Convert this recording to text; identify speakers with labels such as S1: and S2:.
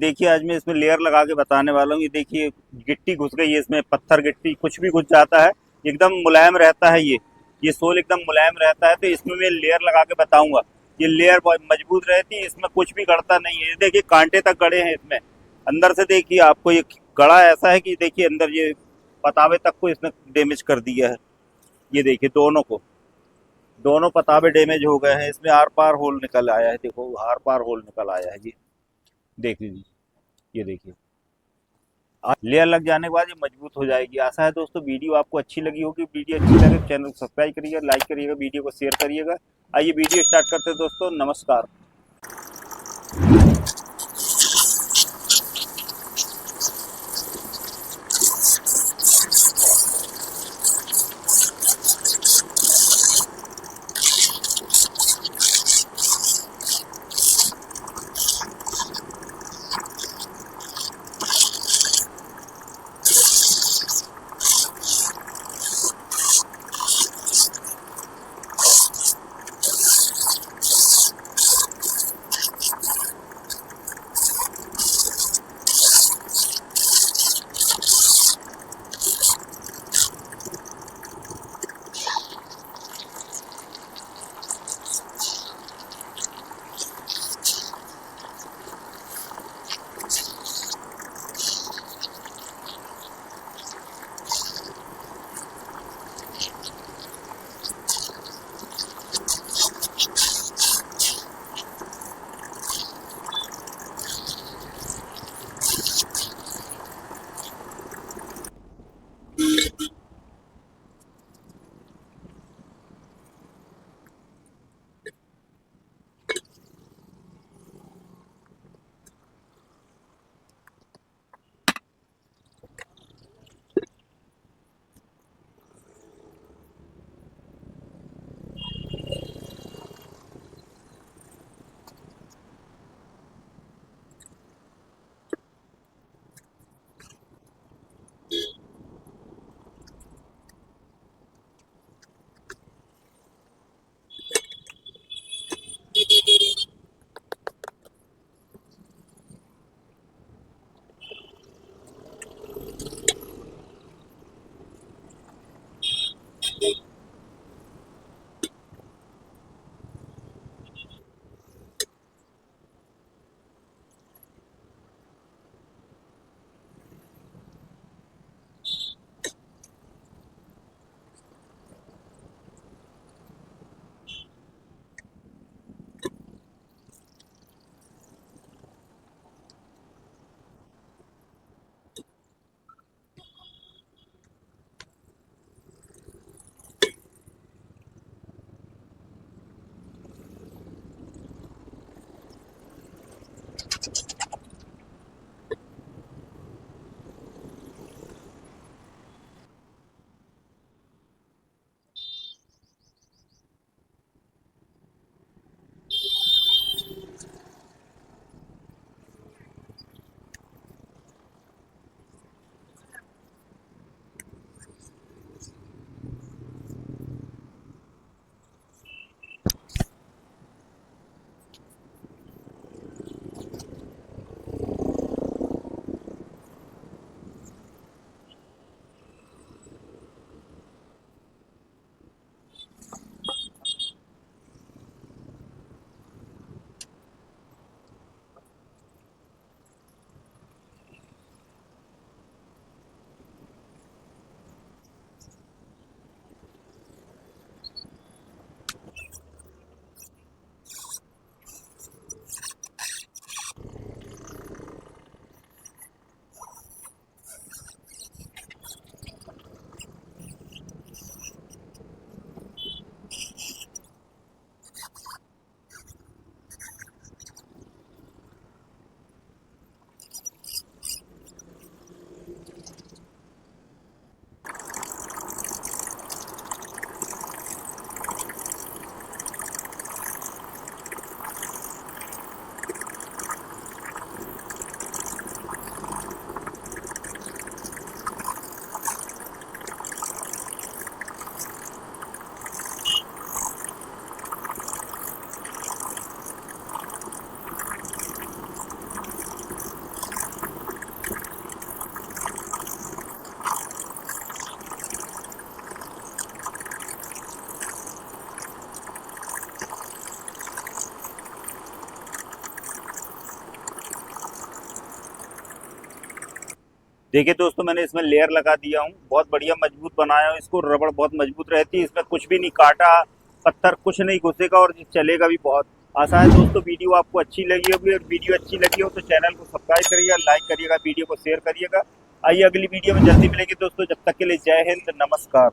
S1: देखिए आज मैं इसमें लेयर लगा के बताने वाला हूँ। ये देखिए गिट्टी घुस गई है इसमें, पत्थर गिट्टी कुछ भी घुस जाता है, एकदम मुलायम रहता है ये सोल एकदम मुलायम रहता है। तो इसमें मैं लेयर लगा के बताऊंगा। ये लेयर बहुत मजबूत रहती है, इसमें कुछ भी गड़ता नहीं है। ये देखिए कांटे तक गड़े हैं इसमें, अंदर से देखिए आपको ये गड़ा ऐसा है कि देखिए अंदर ये पतावे तक को इसने डैमेज कर दिया है। ये देखिए दोनों पतावे डैमेज हो गए हैं, इसमें आर पार होल निकल आया है। देखो आर पार होल निकल आया है, ये देख लीजिए। ये देखिए लेयर लग जाने के बाद ये मजबूत हो जाएगी। आशा है दोस्तों वीडियो आपको अच्छी लगी होगी। वीडियो अच्छी लगे तो चैनल को सब्सक्राइब करिएगा, लाइक करिएगा, वीडियो को शेयर करिएगा। आइए वीडियो स्टार्ट करते हैं दोस्तों। नमस्कार। देखिए दोस्तों, मैंने इसमें लेयर लगा दिया हूँ, बहुत बढ़िया मजबूत बनाया हूँ इसको। रबड़ बहुत मजबूत रहती है, इसमें कुछ भी नहीं काटा पत्थर कुछ नहीं घुसेगा और ये चलेगा भी बहुत आसान है। दोस्तों वीडियो आपको अच्छी लगी होगी, और वीडियो अच्छी लगी हो तो चैनल को सब्सक्राइब करिएगा, लाइक करिएगा, वीडियो को शेयर करिएगा। आइए अगली वीडियो में जल्दी मिलेंगे दोस्तों, जब तक के लिए जय हिंद, नमस्कार।